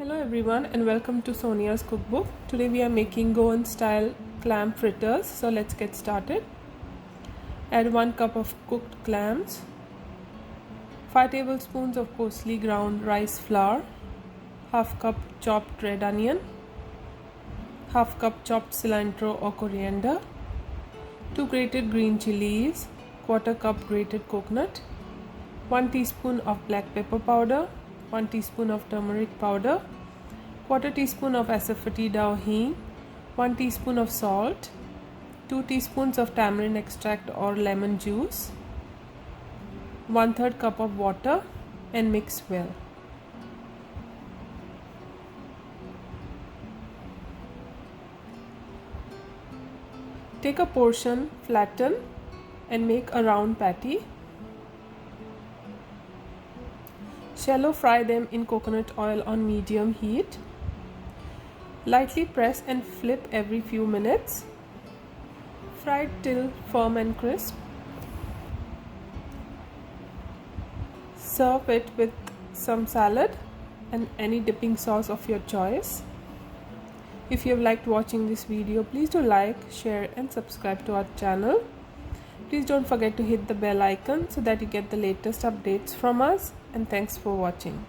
Hello everyone and welcome to Sonia's cookbook. Today we are making Goan style clam fritters. So let's get started. Add 1 cup of cooked clams, 5 tablespoons of coarsely ground rice flour, half cup chopped red onion, half cup chopped cilantro or coriander, 2 grated green chilies, quarter cup grated coconut, 1 teaspoon of black pepper powder, 1 teaspoon of turmeric powder, quarter teaspoon of asafoetida or Hing, 1 teaspoon of salt, 2 teaspoons of tamarind extract or lemon juice, 1/3 cup of water, and mix well. Take a portion, flatten, and make a round patty. Shallow fry them in coconut oil on medium heat. Lightly press and flip every few minutes. Fry till firm and crisp. Serve it with some salad and any dipping sauce of your choice. If you have liked watching this video, please do like, share and subscribe to our channel. Please don't forget to hit the bell icon so that you get the latest updates from us, and thanks for watching.